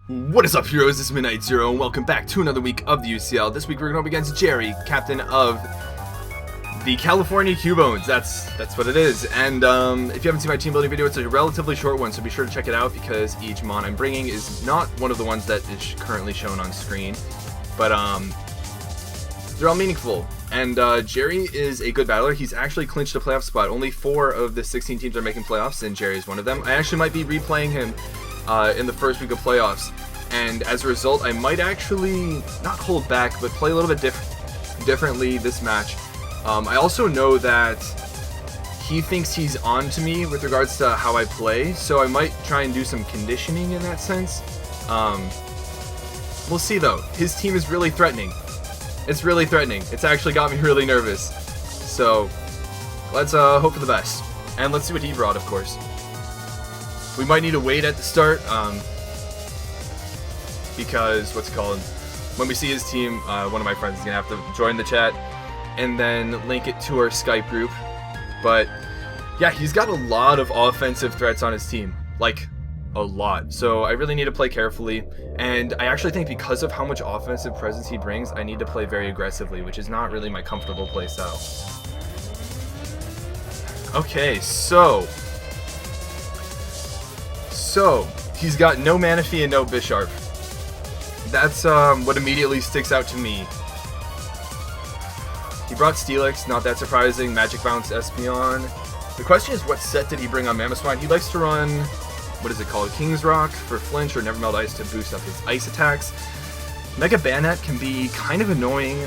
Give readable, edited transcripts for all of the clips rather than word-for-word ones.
What is up, heroes? This is Midnight Zero, and welcome back to another week of the UCL. This week we're going up against Jerry, captain of the California Cubones. That's what it is. And if you haven't seen my team building video, it's a relatively short one, so be sure to check it out because each mon I'm bringing is not one of the ones that is currently shown on screen. But they're all meaningful. And Jerry is a good battler. He's actually clinched a playoff spot. Only 4 of the 16 teams are making playoffs, and Jerry is one of them. I actually might be replaying him in the first week of playoffs, and as a result I might actually not hold back but play a little bit differently this match. I also know that he thinks he's on to me with regards to how I play, so I might try and do some conditioning in that sense. We'll see though. His team is really threatening. It's really threatening. It's actually got me really nervous, so let's hope for the best, and let's see what he brought. Of course, we might need to wait at the start, because when we see his team, one of my friends is gonna have to join the chat and then link it to our Skype group. But yeah, he's got a lot of offensive threats on his team, like a lot. So I really need to play carefully, and I actually think because of how much offensive presence he brings, I need to play very aggressively, which is not really my comfortable play style. Okay, so he's got no Manaphy and no Bisharp. That's what immediately sticks out to me. He brought Steelix, not that surprising. Magic Bounce, Espeon. The question is, what set did he bring on Mamoswine? He likes to run, what is it called, King's Rock for flinch, or Never Melt Ice to boost up his ice attacks. Mega Bayonet can be kind of annoying.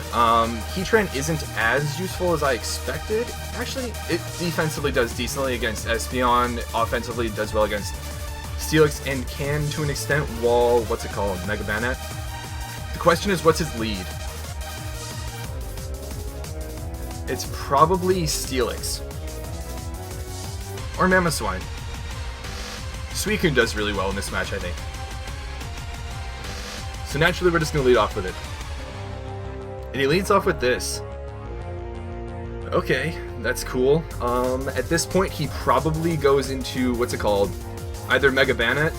Heatran isn't as useful as I expected. Actually, it defensively does decently against Espeon, offensively does well against Steelix, and can, to an extent, wall, Mega Bayonet. The question is, what's his lead? It's probably Steelix. Or Mamoswine. Suicune does really well in this match, I think. So naturally, we're just going to lead off with it. And he leads off with this. Okay, that's cool. At this point, he probably goes into, either Mega Bayonet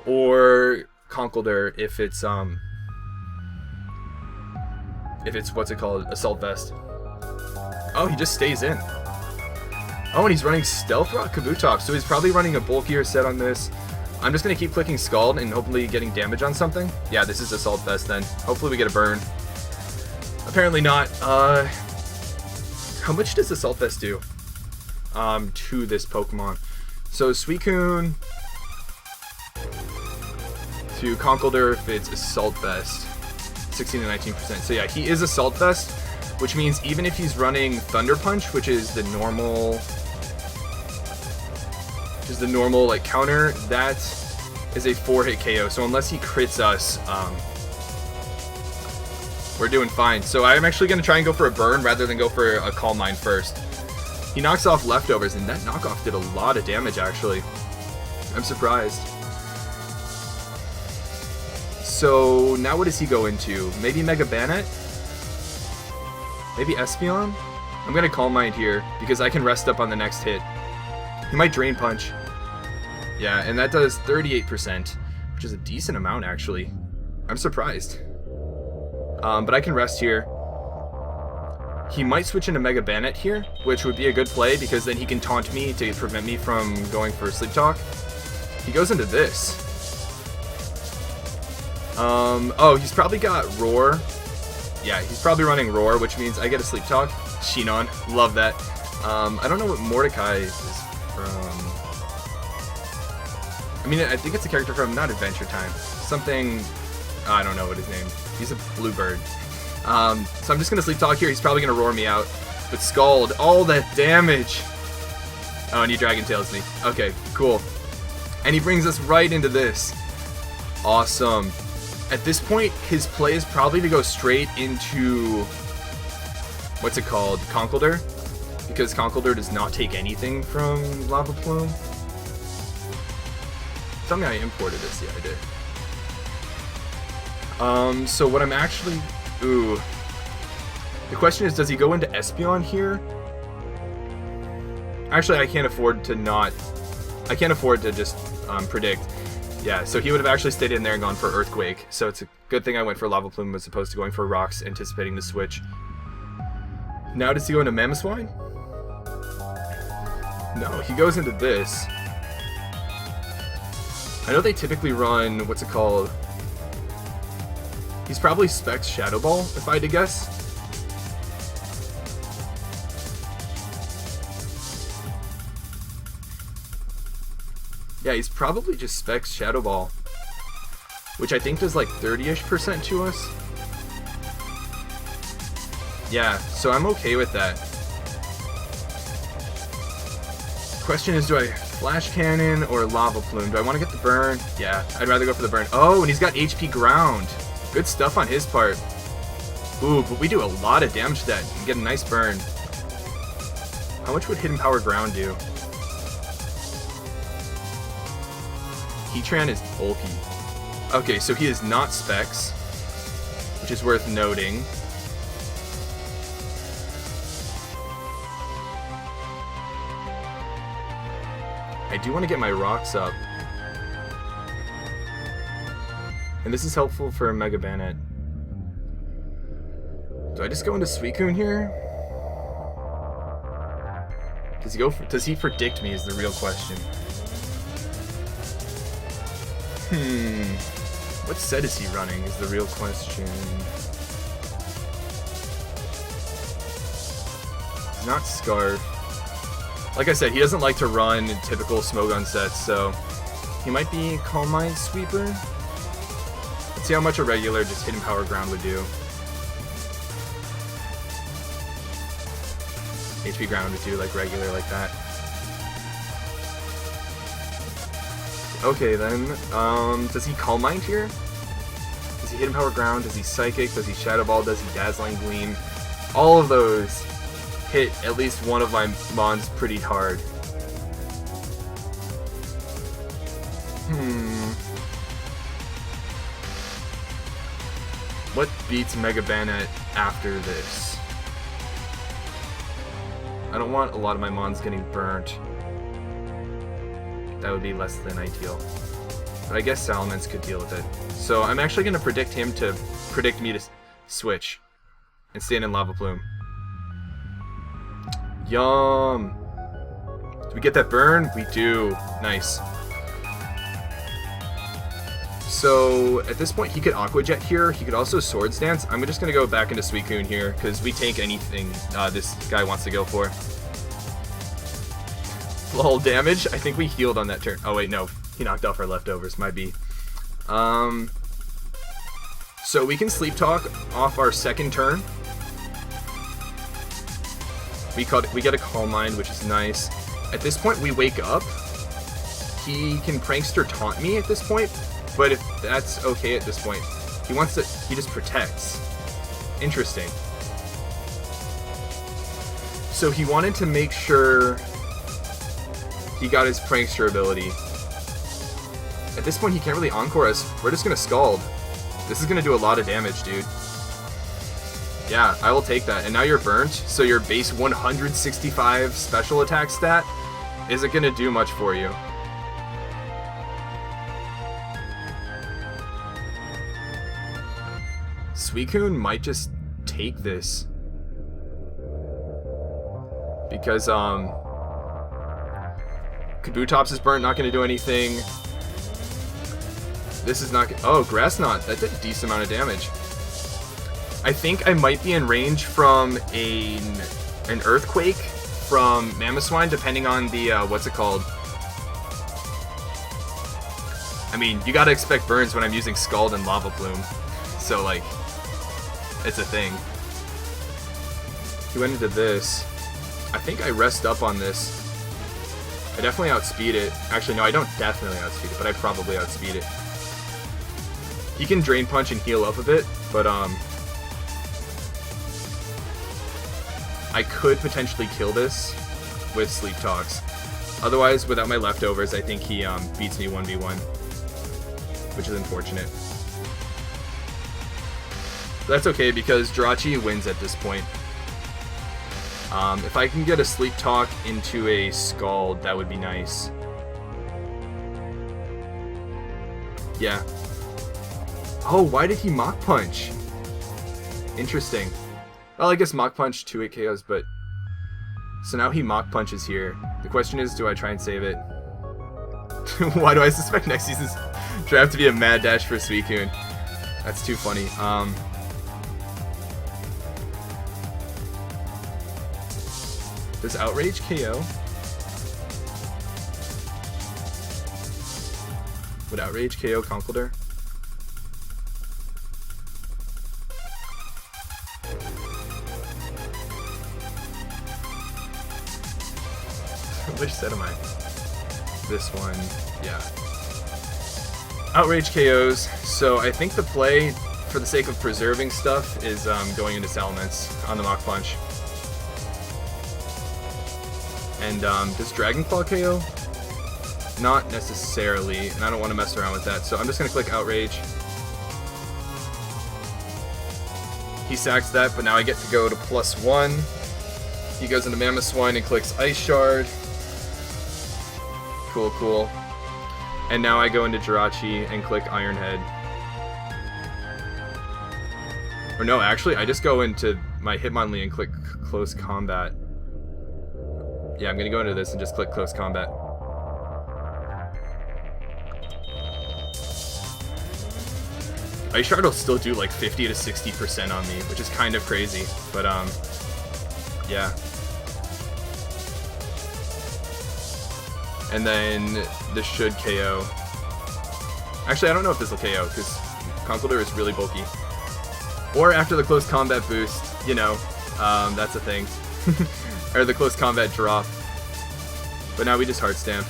or Conkeldurr if it's Assault Vest. Oh, he just stays in. Oh, and he's running Stealth Rock Kabutops, so he's probably running a bulkier set on this. I'm just gonna keep clicking Scald and hopefully getting damage on something. Yeah, this is Assault Vest then. Hopefully we get a burn. Apparently not. How much does Assault Vest do to this Pokemon? So Suicune to Conkeldurr if it's Assault Vest, 16 to 19%. So yeah, he is Assault Vest, which means even if he's running Thunder Punch, which is the normal like counter, that is a 4-hit KO. So unless he crits us, we're doing fine. So I'm actually going to try and go for a burn rather than go for a Calm Mind first. He knocks off Leftovers, and that knockoff did a lot of damage, actually. I'm surprised. So now what does he go into? Maybe Mega Bayonet? Maybe Espeon? I'm going to Calm Mind here, because I can rest up on the next hit. He might Drain Punch. Yeah, and that does 38%, which is a decent amount, actually. I'm surprised. But I can rest here. He might switch into Mega Bayonet here, which would be a good play, because then he can taunt me to prevent me from going for Sleep Talk. He goes into this. Oh, he's probably got Roar. Yeah, he's probably running Roar, which means I get a Sleep Talk. Shinon, love that. I don't know what Mordecai is from. I mean, I think it's a character from, not Adventure Time. Something, I don't know what his name. He's a bluebird. So I'm just going to Sleep Talk here. He's probably going to roar me out. But Scald, all that damage. Oh, and he Dragon Tails me. Okay, cool. And he brings us right into this. Awesome. At this point, his play is probably to go straight into, Conkeldurr. Because Conkeldurr does not take anything from Lava Plume. Tell me I imported this. Yeah, I did. So what I'm actually... Ooh. The question is, does he go into Espeon here? Actually, I can't afford to just predict. Yeah, so he would have actually stayed in there and gone for Earthquake. So it's a good thing I went for Lava Plume as opposed to going for Rocks, anticipating the switch. Now does he go into Mamoswine? No, he goes into this. I know they typically run, what's it called? He's probably Specs Shadow Ball, if I had to guess. Yeah, he's probably just Specs Shadow Ball, which I think does like 30-ish% to us. Yeah, so I'm okay with that. Question is, do I Flash Cannon or Lava Plume? Do I want to get the burn? Yeah, I'd rather go for the burn. Oh, and he's got HP Ground. Good stuff on his part. Ooh, but we do a lot of damage to that and get a nice burn. How much would Hidden Power Ground do? Heatran is bulky. Okay, so he is not Specs, which is worth noting. I do want to get my rocks up. And this is helpful for Mega Banet. Do I just go into Suicune here? Does he predict me is the real question. What set is he running is the real question. He's not Scarf. Like I said, he doesn't like to run typical Smogon sets, so he might be Calm Mind Sweeper. Let's see how much a regular just Hidden Power Ground would do. HP Ground would do like regular like that. Okay then, does he Calm Mind here? Does he Hidden Power Ground? Does he Psychic? Does he Shadow Ball? Does he Dazzling Gleam? All of those hit at least one of my Mons pretty hard. What beats Mega Banet after this? I don't want a lot of my Mons getting burnt. That would be less than ideal. But I guess Salamence could deal with it. So I'm actually going to predict him to predict me to switch and stand in Lava Plume. Yum! Do we get that burn? We do. Nice. So at this point he could Aqua Jet here. He could also Swords Dance. I'm just going to go back into Suicune here because we tank anything this guy wants to go for. Lol damage. I think we healed on that turn. Oh wait, no. He knocked off our leftovers. Might be. So we can Sleep Talk off our second turn. We get a Calm Mind, which is nice. At this point, we wake up. He can Prankster Taunt me at this point, but if that's okay at this point, he just protects. Interesting. So he wanted to make sure he got his Prankster ability. At this point, he can't really Encore us. We're just gonna Scald. This is gonna do a lot of damage, dude. Yeah, I will take that. And now you're burnt, so your base 165 special attack stat isn't going to do much for you. Suicune might just take this. Because, Kabutops is burnt, not going to do anything. This is not... Oh, Grass Knot. That did a decent amount of damage. I think I might be in range from an Earthquake from Mamoswine, depending on the, what's it called? I mean, you gotta expect burns when I'm using Scald and Lava Plume. So, like, it's a thing. He went into this. I think I rest up on this. I definitely outspeed it. Actually, no, I don't definitely outspeed it, but I probably outspeed it. He can Drain Punch and heal up a bit, but, I could potentially kill this with Sleep Talks. Otherwise, without my leftovers, I think he beats me 1v1, which is unfortunate. But that's okay because Jirachi wins at this point. If I can get a Sleep Talk into a Scald, that would be nice. Yeah. Oh, why did he Mach Punch? Interesting. Well, I guess Mach Punch 2-8 KOs, but... So now he Mach Punches here. The question is, do I try and save it? Why do I suspect next season's draft to be a mad dash for Suicune? That's too funny. Does Outrage KO? Would Outrage KO Conkeldurr? Which set am I? This one, yeah. Outrage KOs, so I think the play, for the sake of preserving stuff, is going into Salamence on the Mach Punch. And does Dragon Claw KO? Not necessarily, and I don't want to mess around with that, so I'm just going to click Outrage. He sacks that, but now I get to go to +1. He goes into Mamoswine and clicks Ice Shard. Cool, cool. And now I go into Jirachi and click Iron Head. Or no, actually, I just go into my Hitmonlee and click Close Combat. Yeah, I'm gonna go into this and just click Close Combat. Ice Shard will still do like 50 to 60% on me, which is kind of crazy. But yeah. And then this should KO. Actually, I don't know if this will KO, because Conkeldurr is really bulky. Or after the close combat boost, you know, that's a thing. Or the close combat drop. But now we just Heart Stamp,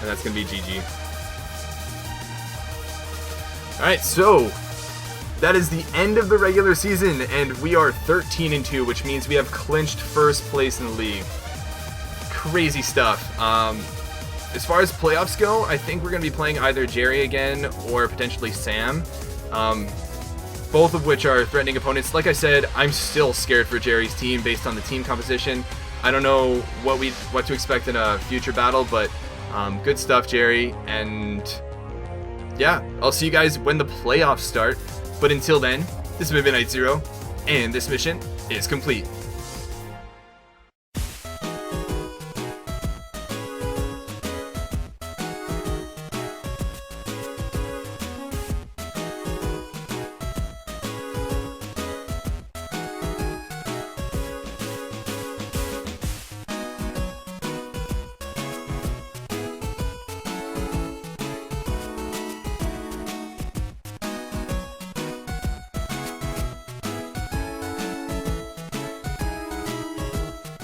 and that's going to be GG. Alright, so that is the end of the regular season, and we are 13-2, which means we have clinched first place in the league. Crazy stuff. As far as playoffs go, I think we're going to be playing either Jerry again or potentially Sam. Both of which are threatening opponents. Like I said, I'm still scared for Jerry's team based on the team composition. I don't know what to expect in a future battle, but good stuff, Jerry. And yeah, I'll see you guys when the playoffs start. But until then, this has been Midnight Zero, and this mission is complete.